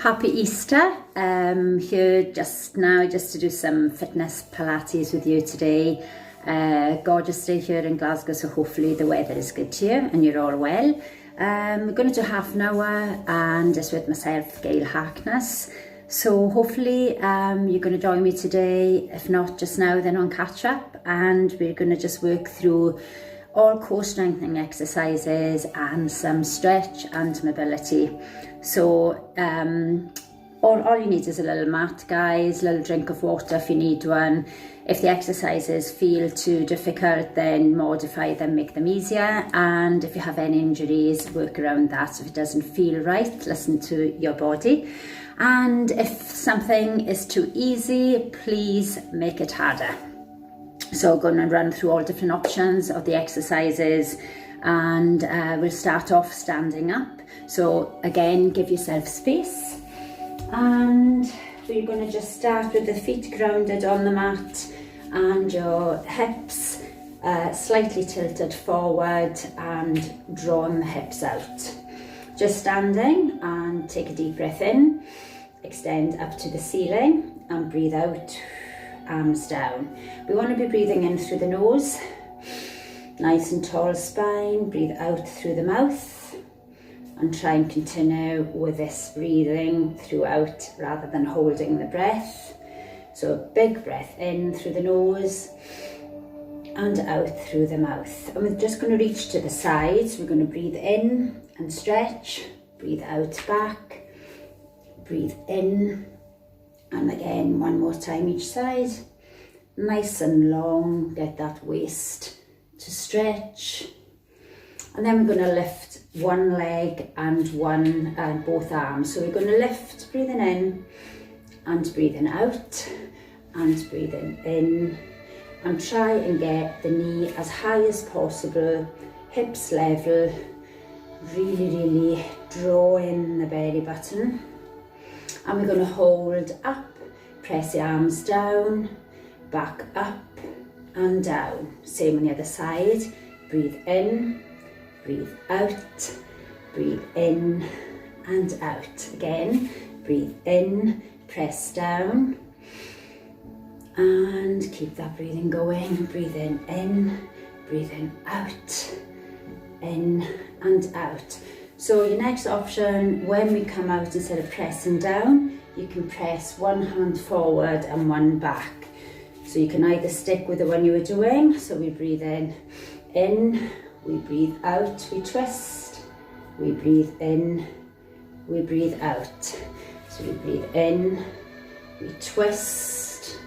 Happy Easter. Here just now just to do some fitness Pilates with you today. Gorgeous day here in Glasgow, so hopefully the weather is good to you and you're all well. We're going to do half an hour and just with myself, Gail, Harkness. So hopefully you're going to join me today. If not just now, then on catch up, and we're going to just work through all core strengthening exercises and some stretch and mobility. So all you need is a little mat, guys, a little drink of water if you need one. If the exercises feel too difficult, then modify them, make them easier. And if you have any injuries, work around that. If it doesn't feel right, listen to your body. And if something is too easy, please make it harder. So I'm going to run through all different options of the exercises, and we'll start off standing up. So again, give yourself space, and we're going to just start with the feet grounded on the mat and your hips slightly tilted forward and drawing the hips out. Just standing, and take a deep breath in, extend up to the ceiling and breathe out. Arms down. We want to be breathing in through the nose, nice and tall spine. Breathe out through the mouth, and try and continue with this breathing throughout rather than holding the breath. So a big breath in through the nose and out through the mouth. And we're just going to reach to the sides. We're going to breathe in and stretch, breathe out back, breathe in. And again, one more time each side. Nice and long, get that waist to stretch. And then we're going to lift one leg and both arms. So we're going to lift, breathing in and breathing out and breathing in. And try and get the knee as high as possible, hips level. Really draw in the belly button. And we're going to hold up, press the arms down, back up and down. Same on the other side. Breathe in, breathe out, breathe in and out. Again, breathe in, press down and keep that breathing going. Breathing in, breathing out, in and out. So your next option, when we come out, instead of pressing down, you can press one hand forward and one back. So you can either stick with the one you were doing. So we breathe in, we breathe out, we twist, we breathe in, we breathe out. So we breathe in, we twist,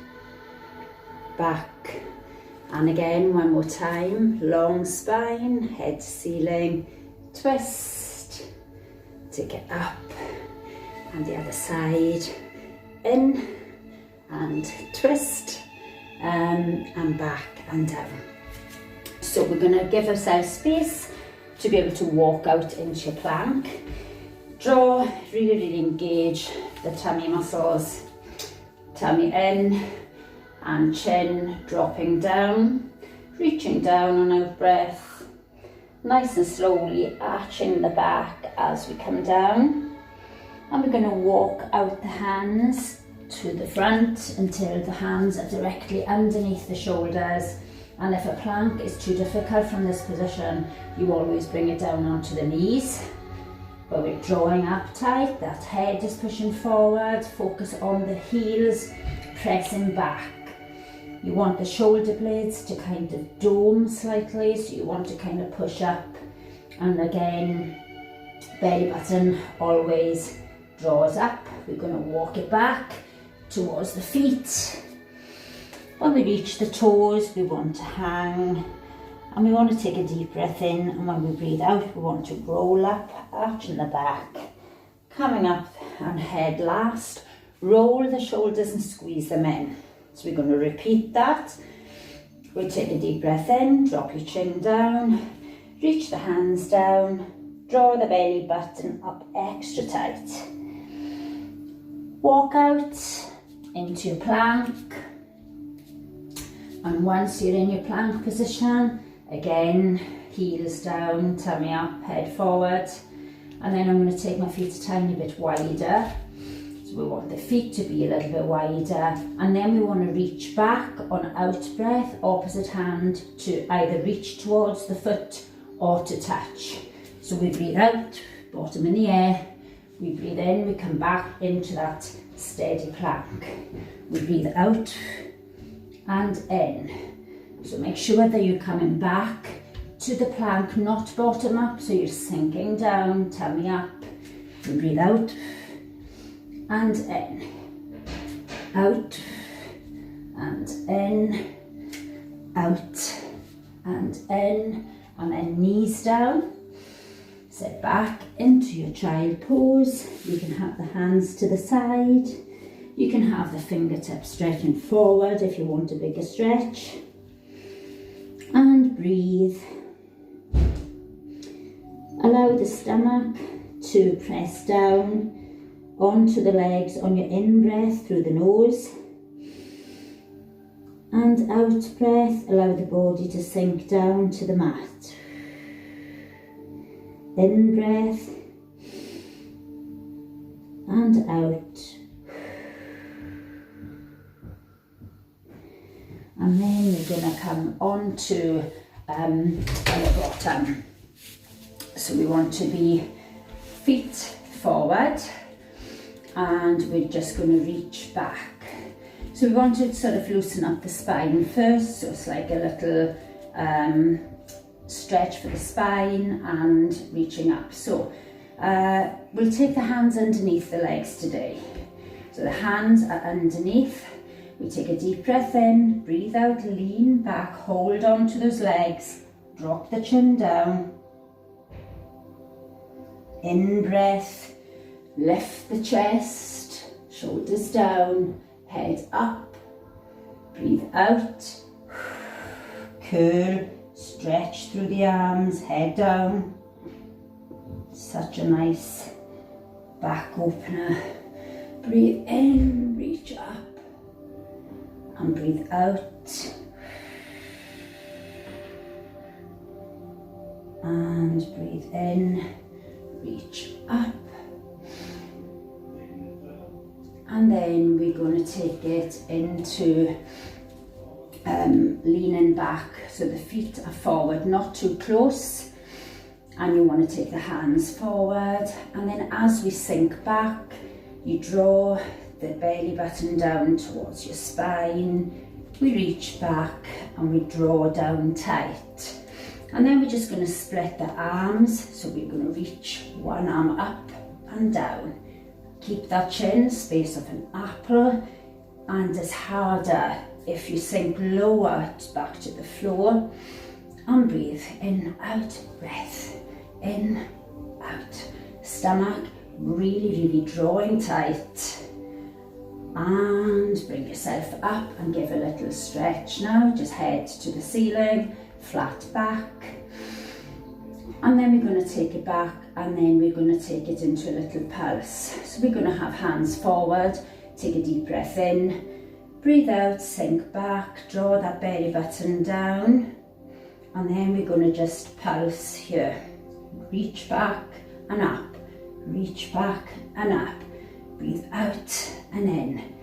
back, and again, one more time, long spine, head to ceiling, twist, take it up, and the other side, in and twist, and back and down. So we're going to give ourselves space to be able to walk out into your plank. Draw, really engage the tummy muscles, tummy in and chin dropping down, reaching down on out breath. Nice and slowly arching the back as we come down, and we're going to walk out the hands to the front until the hands are directly underneath the shoulders. And if a plank is too difficult from this position, you always bring it down onto the knees. But we're drawing up tight, that head is pushing forward, focus on the heels, pressing back. You want the shoulder blades to kind of dome slightly, so you want to kind of push up. And again, belly button always draws up. We're going to walk it back towards the feet. When we reach the toes, we want to hang. And we want to take a deep breath in. And when we breathe out, we want to roll up, arching the back. Coming up and head last. Roll the shoulders and squeeze them in. So we're going to repeat that. We'll take a deep breath in, drop your chin down, reach the hands down, draw the belly button up extra tight. Walk out into your plank. And once you're in your plank position, again, heels down, tummy up, head forward. And then I'm going to take my feet a tiny bit wider So we want the feet to be a little bit wider, and then we want to reach back on out breath, opposite hand to either reach towards the foot or to touch. So we breathe out, bottom in the air, we breathe in, we come back into that steady plank. We breathe out and in. So make sure that you're coming back to the plank, not bottom up, so you're sinking down, tummy up. We breathe out and in, out and in, out and in, and then knees down. Sit back into your child pose. You can have the hands to the side. You can have the fingertips stretching forward if you want a bigger stretch. And breathe. Allow the stomach to press down onto the legs on your in-breath through the nose. And out breath, allow the body to sink down to the mat. In breath and out. And then we're going to come on to the bottom. So we want to be feet forward, and we're just going to reach back. So we want to sort of loosen up the spine first, so it's like a little stretch for the spine and reaching up. So we'll take the hands underneath the legs today. So the hands are underneath. We take a deep breath in, breathe out, lean back, hold on to those legs, drop the chin down. In breath, lift the chest, shoulders down, head up. Breathe out, curl, stretch through the arms, head down. Such a nice back opener. Breathe in, reach up. And breathe out. And breathe in, reach up. And then we're going to take it into leaning back, so the feet are forward, not too close, and you want to take the hands forward, and then as we sink back, you draw the belly button down towards your spine, we reach back and we draw down tight, and then we're just going to split the arms, so we're going to reach one arm up and down, keep that chin space of an apple, and it's harder if you sink lower back to the floor. And breathe in, out, breath in, out. Stomach really drawing tight. And bring yourself up and give a little stretch now. Just head to the ceiling, flat back. And then we're going to take it back, and then we're going to take it into a little pulse. So we're going to have hands forward, take a deep breath in, breathe out, sink back, draw that belly button down, and then we're going to just pulse here. Reach back and up, reach back and up. Breathe out and in,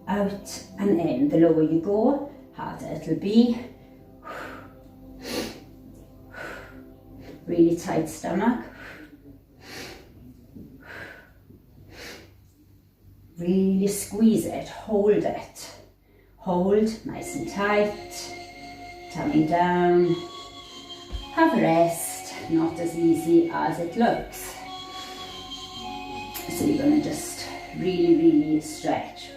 out and in. The lower you go, harder it'll be. Really tight stomach. Really squeeze it, hold it. Hold nice and tight. Tummy down. Have a rest. Not as easy as it looks. So you're going to just really stretch.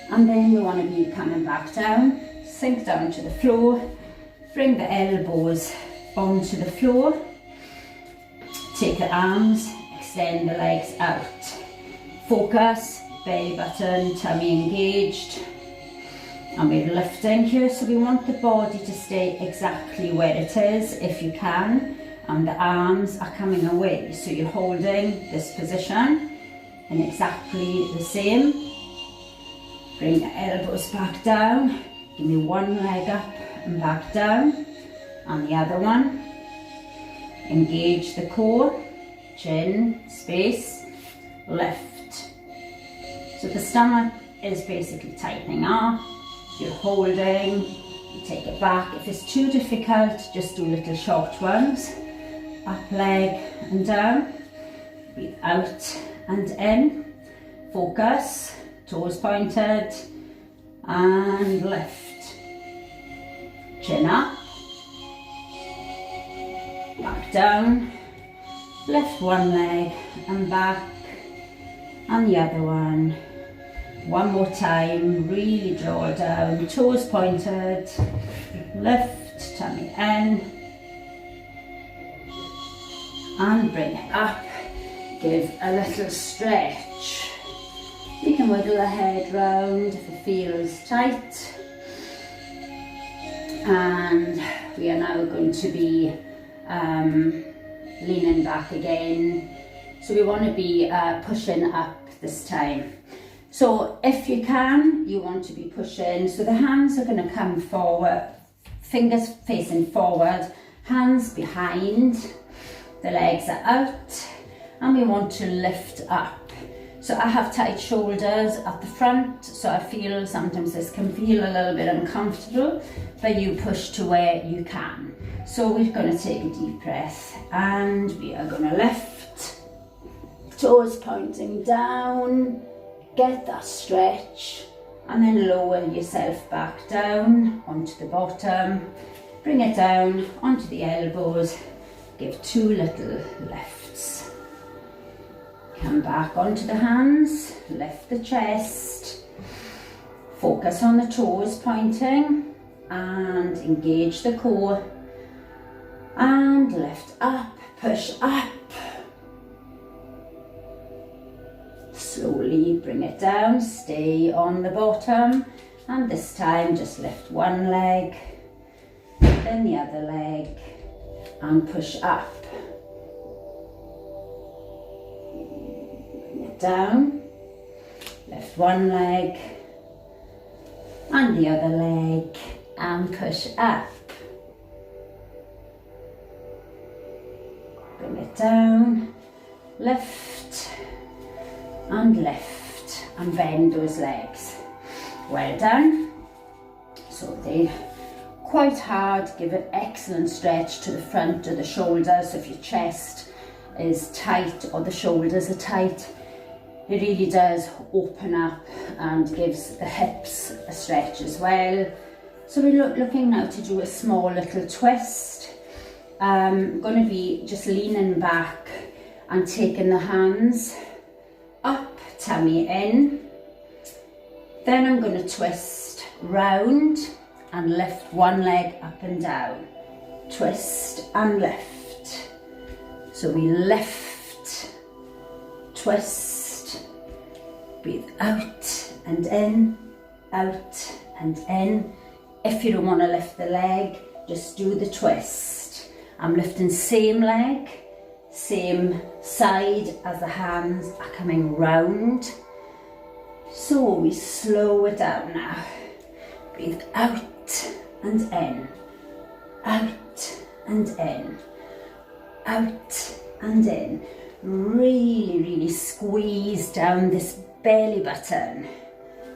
And then we want to be coming back down. Sink down to the floor. Bring the elbows onto the floor. Take the arms, extend the legs out. Focus, belly button, tummy engaged. And we're lifting here, so we want the body to stay exactly where it is if you can. And the arms are coming away, so you're holding this position and exactly the same. Bring the elbows back down. Give me one leg up and back down. And the other one. Engage the core, chin, space, lift. So the stomach is basically tightening up, you're holding, you take it back. If it's too difficult, just do little short ones. Up leg and down, breathe out and in, focus, toes pointed, and lift, chin up, back down, lift one leg and back, and the other one. One more time, really draw down, toes pointed, lift, tummy in, and bring it up. Give a little stretch. You can wiggle the head round if it feels tight. And we are now going to be leaning back again. So we want to be pushing up this time. So if you can, you want to be pushing. So the hands are going to come forward, fingers facing forward, hands behind, the legs are out, and we want to lift up. So I have tight shoulders at the front, so I feel sometimes this can feel a little bit uncomfortable, but you push to where you can. So we're going to take a deep breath and we are going to lift, toes pointing down, get that stretch, and then lower yourself back down onto the bottom, bring it down onto the elbows, give two little lifts. Come back onto the hands, lift the chest, focus on the toes pointing, and engage the core, and lift up, push up. Slowly bring it down, stay on the bottom, and this time just lift one leg, then the other leg, and push up. Bring it down, lift one leg, and the other leg, and push up. Bring it down, lift, and lift, and bend those legs. Well done. So they're quite hard. Give an excellent stretch to the front of the shoulders. If your chest is tight or the shoulders are tight, it really does open up and gives the hips a stretch as well. So we're looking now to do a small little twist. I'm going to be just leaning back and taking the hands up, tummy in. Then I'm going to twist round and lift one leg up and down. Twist and lift. So we lift, twist, breathe out and in, out and in. If you don't want to lift the leg, just do the twist. I'm lifting same leg, same side as the hands are coming round. So we slow it down now. Breathe out and in, out and in, out and in. Really, really squeeze down this belly button.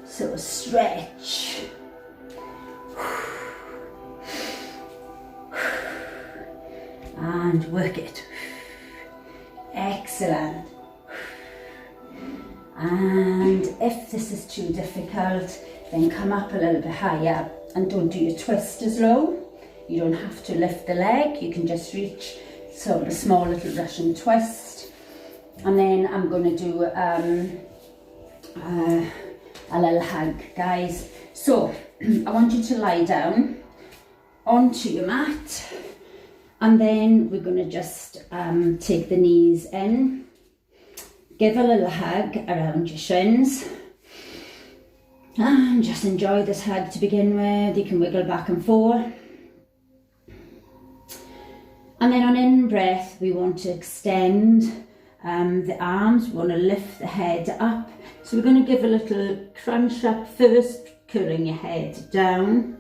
So stretch. And work it. Excellent. And if this is too difficult, then come up a little bit higher and don't do your twist as low. You don't have to lift the leg, you can just reach sort of a small little Russian twist. And then I'm going to do a little hug, guys. So I want you to lie down onto your mat, and then we're going to just take the knees in, give a little hug around your shins, and just enjoy this hug to begin with. You can wiggle back and forth. And then on in breath, we want to extend the arms, we want to lift the head up. So we're going to give a little crunch up first, curling your head down.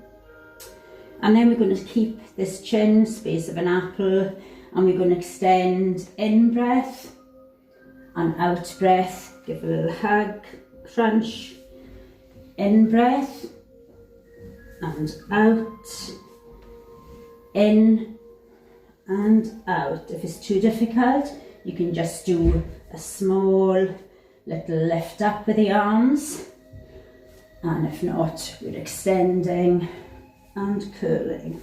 And then we're going to keep this chin, space of an apple, and we're going to extend in breath and out breath. Give a little hug, crunch. In breath and out, in and out. If it's too difficult, you can just do a small little lift up with the arms, and if not, we're extending and curling.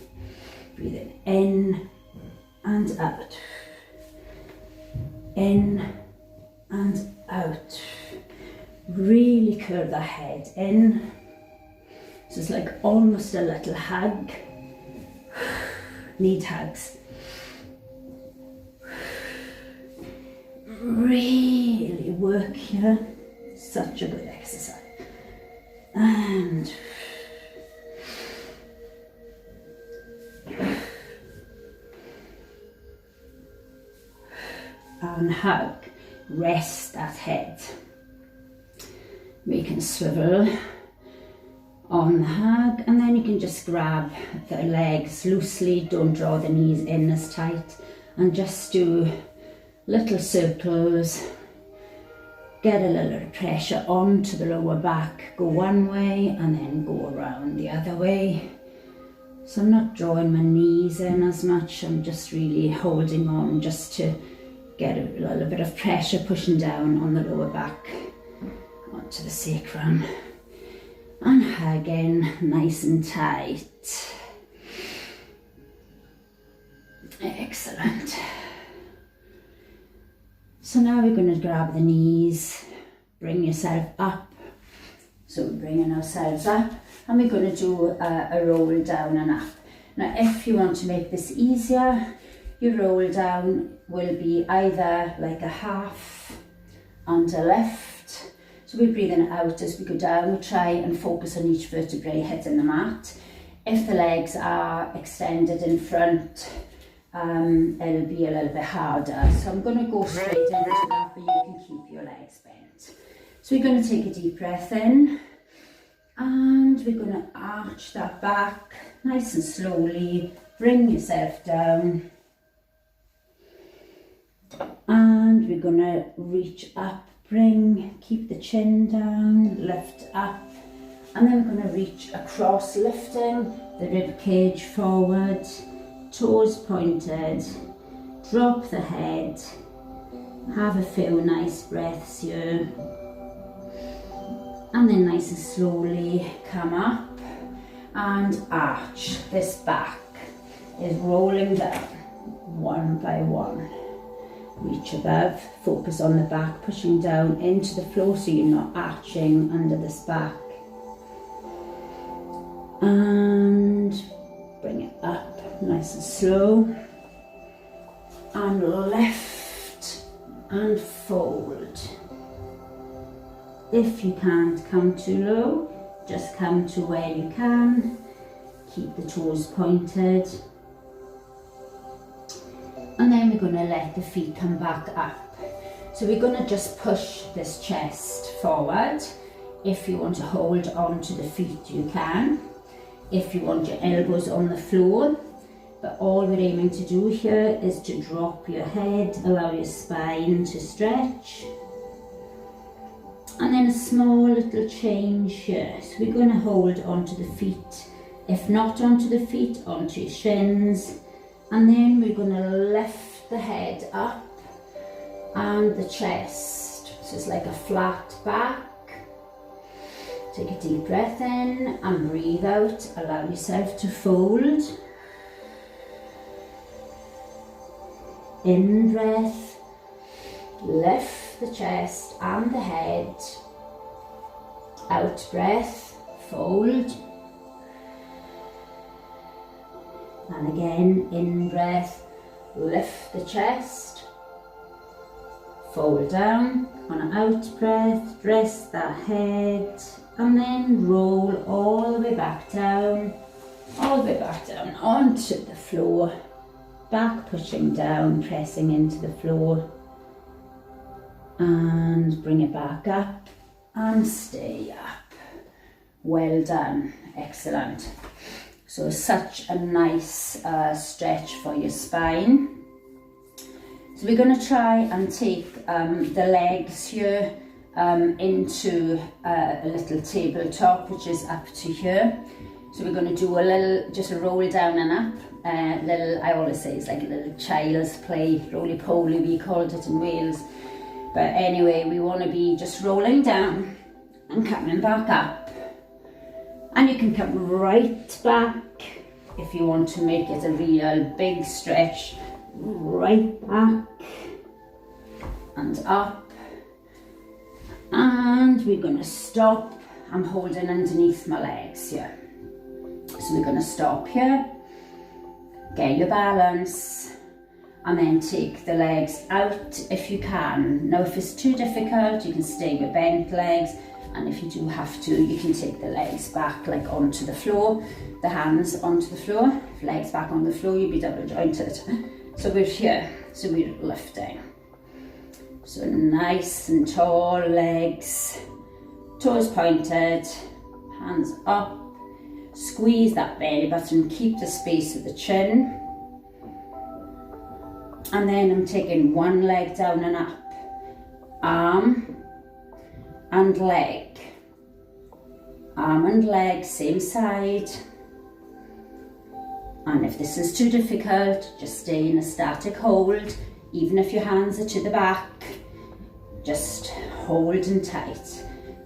Breathing in and out, in and out. Really curl the head in, so it's like almost a little hug. Need hugs. Really work here. Such a good exercise. And hug. Rest that head. We can swivel on the hug, and then you can just grab the legs loosely. Don't draw the knees in as tight, and just do little circles. Get a little pressure onto the lower back. Go one way and then go around the other way. So I'm not drawing my knees in as much. I'm just really holding on just to get a little bit of pressure pushing down on the lower back onto the sacrum. And hugging nice and tight. Excellent. So now we're going to grab the knees, bring yourself up. So we're bringing ourselves up, and we're going to do a roll down and up. Now if you want to make this easier, your roll down will be either like a half and a lift. So we're breathing out as we go down. We try and focus on each vertebrae hitting the mat. If the legs are extended in front, it'll be a little bit harder. So I'm going to go straight into that, but you can keep your legs bent. So we're going to take a deep breath in, and we're going to arch that back nice and slowly. Bring yourself down, and we're going to reach up. Keep the chin down, lift up, and then we're going to reach across, lifting the rib cage forward, toes pointed, drop the head, have a few nice breaths here, and then nice and slowly come up and arch. This back is rolling down one by one. Reach above, focus on the back, pushing down into the floor so you're not arching under this back. And bring it up nice and slow. And lift and fold. If you can't come too low, just come to where you can. Keep the toes pointed. And then we're going to let the feet come back up. So we're going to just push this chest forward. If you want to hold on to the feet, you can. If you want your elbows on the floor. But all we're aiming to do here is to drop your head, allow your spine to stretch. And then a small little change here. So we're going to hold onto the feet. If not onto the feet, onto your shins. And then we're going to lift the head up and the chest. So it's like a flat back. Take a deep breath in and breathe out. Allow yourself to fold. In breath, lift the chest and the head. Out breath, fold. And again, in breath, lift the chest, fold down. On an out breath, rest that head, and then roll all the way back down onto the floor. Back pushing down, pressing into the floor. And bring it back up and stay up. Well done, excellent. So such a nice stretch for your spine. So we're going to try and take the legs here into a little tabletop, which is up to here. So we're going to do a little, just a roll down and up. Little, I always say it's like a little child's play, roly-poly we called it in Wales. But anyway, we want to be just rolling down and coming back up. And you can come right back if you want to make it a real big stretch. Right back and up. And we're going to stop. I'm holding underneath my legs here. So we're going to stop here, get your balance, and then take the legs out if you can. Now if it's too difficult, you can stay with bent legs, and if you do have to, you can take the legs back like onto the floor, the hands onto the floor. If legs back on the floor, you'll be double jointed. So we're here, so we're lifting. So nice and tall legs, toes pointed, hands up. Squeeze that belly button, keep the space of the chin. And then I'm taking one leg down and up. Arm and leg. Arm and leg, same side. And if this is too difficult, just stay in a static hold. Even if your hands are to the back, just hold and tight.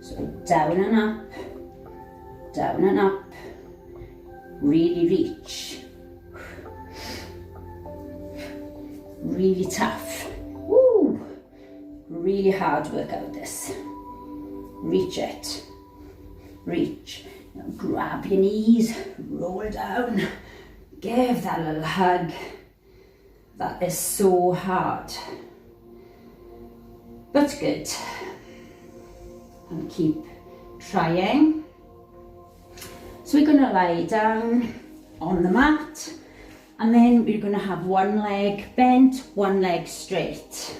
So down and up, down and up. Really reach. Really tough. Woo! Really hard workout this. Reach it. Reach. Now grab your knees, roll down. Give that little hug. That is so hard. But good. And keep trying. So we're going to lie down on the mat, and then we're going to have one leg bent, one leg straight.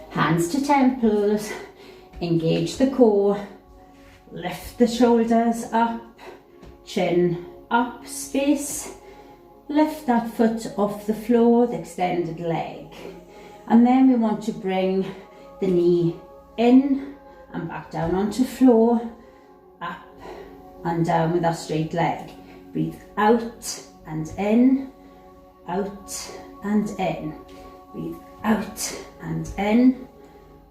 Hands to temples, engage the core, lift the shoulders up, chin up, space, lift that foot off the floor, the extended leg. And then we want to bring the knee in and back down onto floor, up and down with our straight leg. Breathe out and in, out and in. Breathe out and in,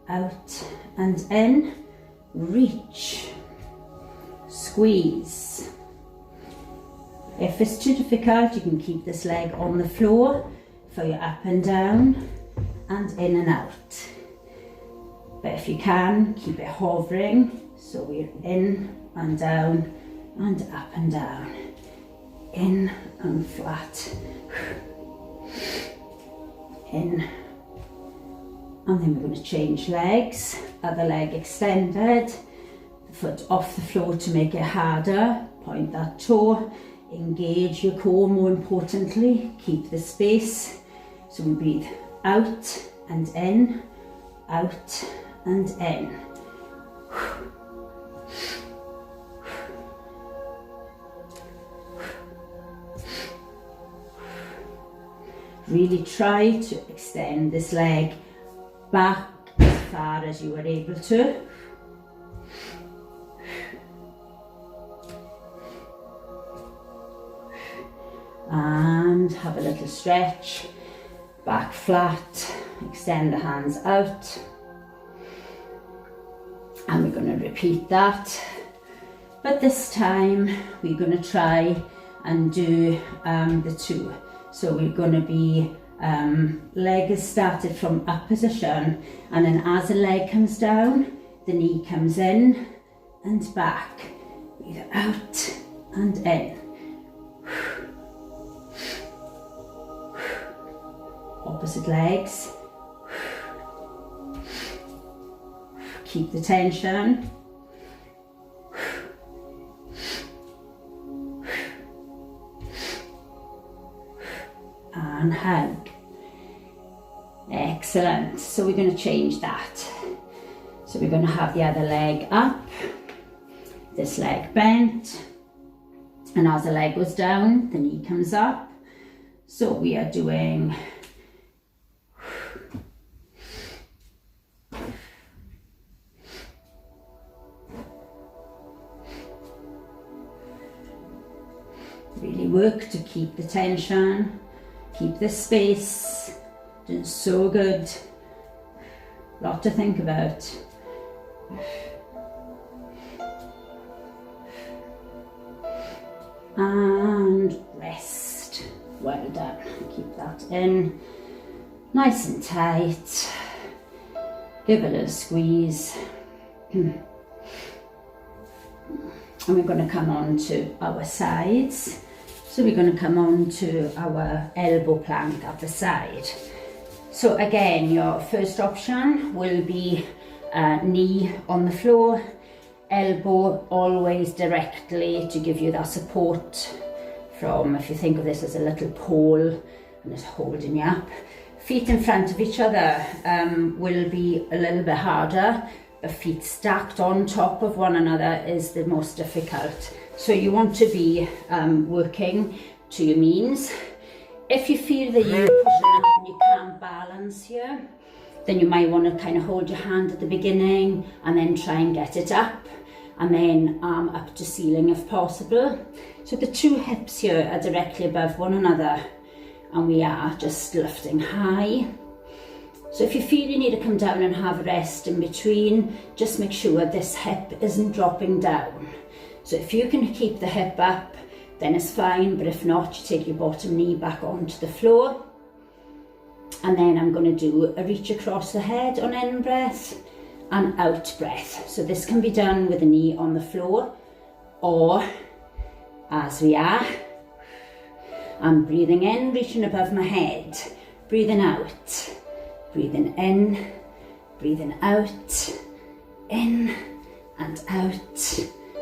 out and in. Reach, squeeze. If it's too difficult, you can keep this leg on the floor for your up and down and in and out. But if you can, keep it hovering, so we're in and down and up and down, in and flat, in, and then we're going to change legs. Other leg extended, the foot off the floor to make it harder. Point that toe, engage your core, more importantly, keep the space. So we breathe out and in, out and in. Really try to extend this leg back as far as you are able to. And have a little stretch, back flat, extend the hands out. And we're going to repeat that. But this time we're going to try and do the two. So we're going to be, leg is started from up position, and then as the leg comes down, the knee comes in and back. Breathe out and in. Opposite legs. Keep the tension. And hug. Excellent. So we're going to change that. So we're going to have the other leg up, this leg bent, and as the leg goes down, the knee comes up. So we are doing Really work to keep the tension, keep the space. Doing so good. Lot to think about. And rest. Well done. Keep that in. Nice and tight. Give it a squeeze. And we're going to come on to our sides. So we're going to come on to our elbow plank at the side. So again, your first option will be knee on the floor, elbow always directly to give you that support from, if you think of this as a little pole and it's holding you up. Feet in front of each other will be a little bit harder. The feet stacked on top of one another is the most difficult. So you want to be working to your means. If you feel that you're pushing up and you can't balance here, then you might want to kind of hold your hand at the beginning and then try and get it up, and then arm up to ceiling if possible. So the two hips here are directly above one another and we are just lifting high. So if you feel you need to come down and have a rest in between, just make sure this hip isn't dropping down. So if you can keep the hip up, then it's fine, but if not, you take your bottom knee back onto the floor. And then I'm going to do a reach across the head on in breath and out breath. So this can be done with the knee on the floor, or as we are, I'm breathing in, reaching above my head, breathing out, breathing in, breathing out, in and out,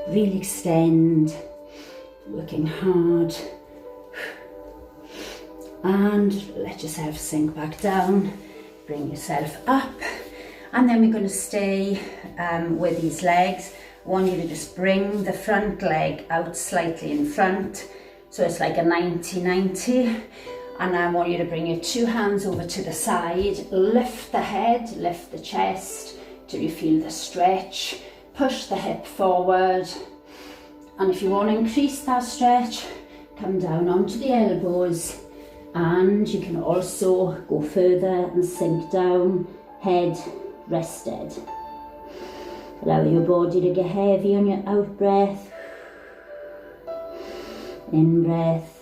really extend. Working hard, and let yourself sink back down, bring yourself up, and then we're going to stay with these legs. I want you to just bring the front leg out slightly in front, so it's like a 90-90, and I want you to bring your two hands over to the side, lift the head, lift the chest till you feel the stretch, push the hip forward. And if you want to increase that stretch, come down onto the elbows, and you can also go further and sink down, head rested. Allow your body to get heavy on your out breath, in breath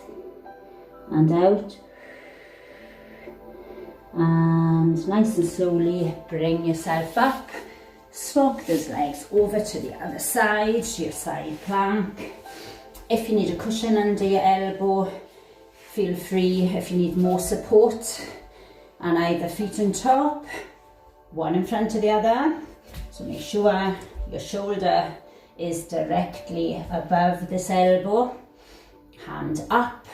and out. And nice and slowly bring yourself up. Swap those legs over to the other side, to your side plank. If you need a cushion under your elbow, feel free. If you need more support, and either feet on top, one in front of the other. So make sure your shoulder is directly above this elbow. Hand up.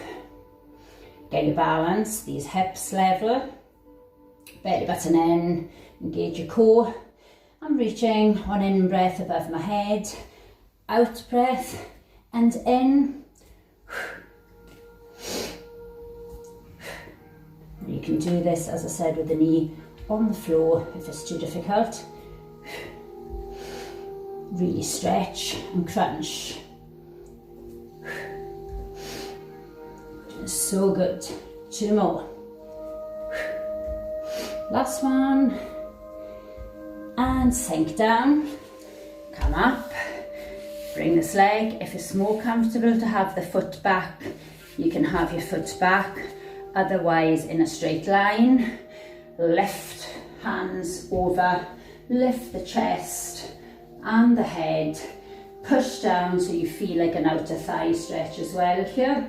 Get your balance, these hips level. Belly button in, engage your core. I'm reaching on in breath above my head, out breath and in. You can do this, as I said, with the knee on the floor if it's too difficult. Really stretch and crunch. So good. Two more. Last one. And sink down, come up, bring this leg. If it's more comfortable to have the foot back, you can have your foot back, otherwise in a straight line. Lift hands over, lift the chest and the head, push down so you feel like an outer thigh stretch as well here.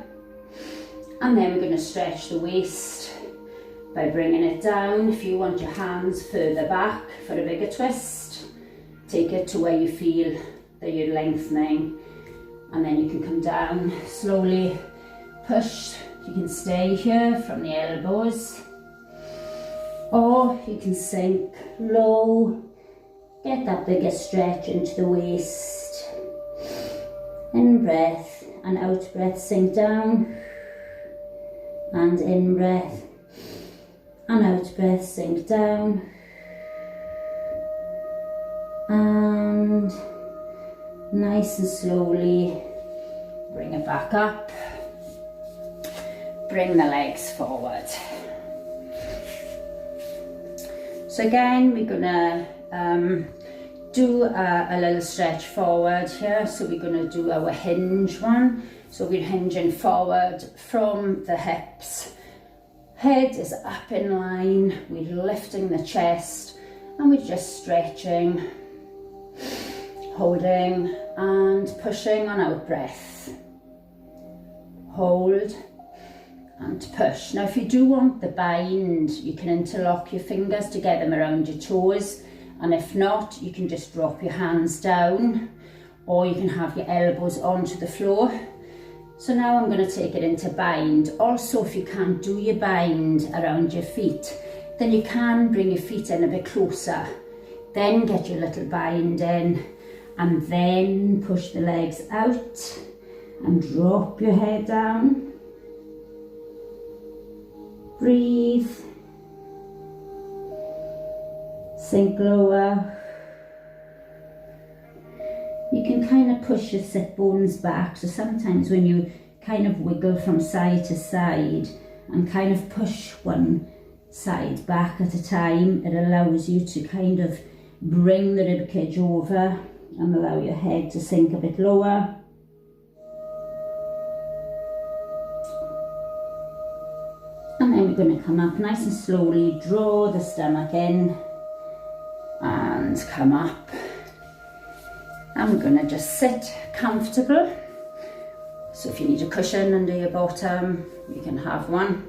And then we're going to stretch the waist by bringing it down. If you want your hands further back for a bigger twist, take it to where you feel that you're lengthening, and then you can come down slowly, push. You can stay here from the elbows, or you can sink low, get that bigger stretch into the waist. In breath and out breath, sink down, and in breath and out breath, sink down, and nice and slowly bring it back up bring the legs forward. So again, we're gonna do a little stretch forward here. So we're gonna do our hinge one. So we're hinging forward from the hips. Head is up in line, we're lifting the chest, and we're just stretching, holding and pushing on out breath. Hold and push. Now if you do want the bind, you can interlock your fingers to get them around your toes, and if not, you can just drop your hands down, or you can have your elbows onto the floor. So now I'm going to take it into bind. Also, if you can't do your bind around your feet, then you can bring your feet in a bit closer, then get your little bind in, and then push the legs out and drop your head down. Breathe. Sink lower. You can kind of push your sit bones back, so sometimes when you kind of wiggle from side to side and kind of push one side back at a time, it allows you to kind of bring the rib cage over and allow your head to sink a bit lower. And then we're going to come up nice and slowly, draw the stomach in and come up. And we're going to just sit comfortable. So if you need a cushion under your bottom, you can have one.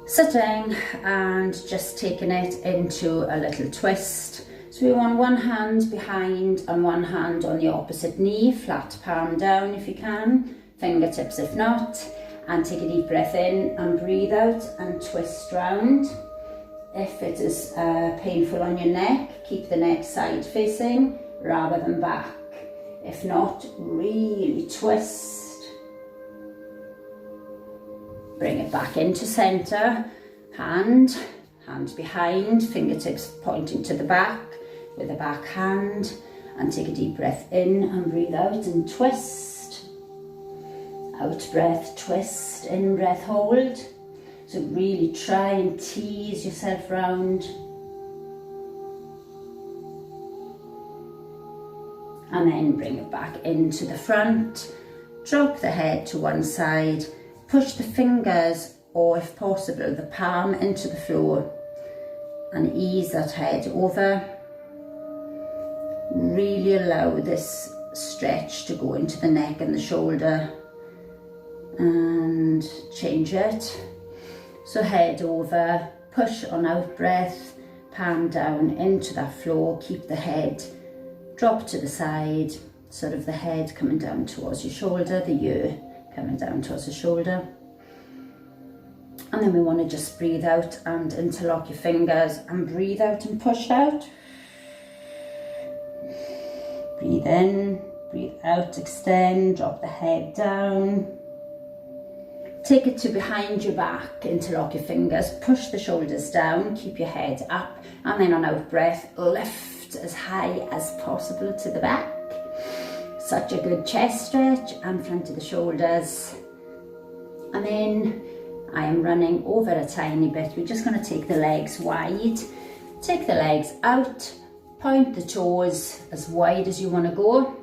Sitting and just taking it into a little twist. So we want one hand behind and one hand on the opposite knee, flat palm down if you can, fingertips if not. And take a deep breath in and breathe out and twist round. If it is painful on your neck, keep the neck side facing rather than back. If not, really twist. Bring it back into center. Hand behind, fingertips pointing to the back with the back hand. And take a deep breath in and breathe out and twist. Out breath, twist, in breath, hold. So really try and tease yourself round. And then bring it back into the front. Drop the head to one side. Push the fingers, or if possible, the palm into the floor. And ease that head over. Really allow this stretch to go into the neck and the shoulder. And change it. So head over, push on out breath, palm down into that floor, keep the head drop to the side, sort of the head coming down towards your shoulder, the ear coming down towards the shoulder. And then we want to just breathe out and interlock your fingers and breathe out and push out. Breathe in, breathe out, extend, drop the head down. Take it to behind your back, interlock your fingers, push the shoulders down, keep your head up, and then on out breath, lift as high as possible to the back. Such a good chest stretch and front of the shoulders. And then I am running over a tiny bit. We're just going to take the legs wide. Take the legs out, point the toes as wide as you want to go,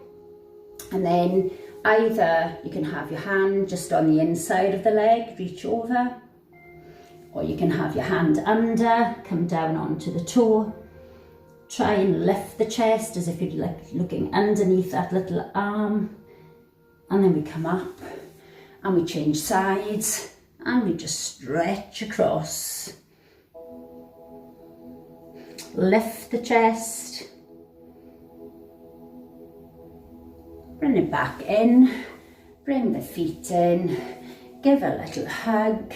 and then either you can have your hand just on the inside of the leg, reach over, or you can have your hand under, come down onto the toe. Try and lift the chest as if you're like looking underneath that little arm. And then we come up and we change sides and we just stretch across. Lift the chest. Bring it back in, bring the feet in, give a little hug,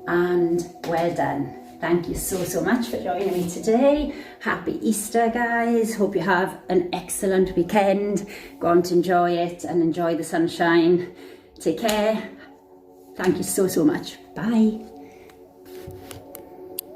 and well done. Thank you so much for joining me today. Happy Easter, guys. Hope you have an excellent weekend. Go on to enjoy it and enjoy the sunshine. Take care. Thank you so much. Bye.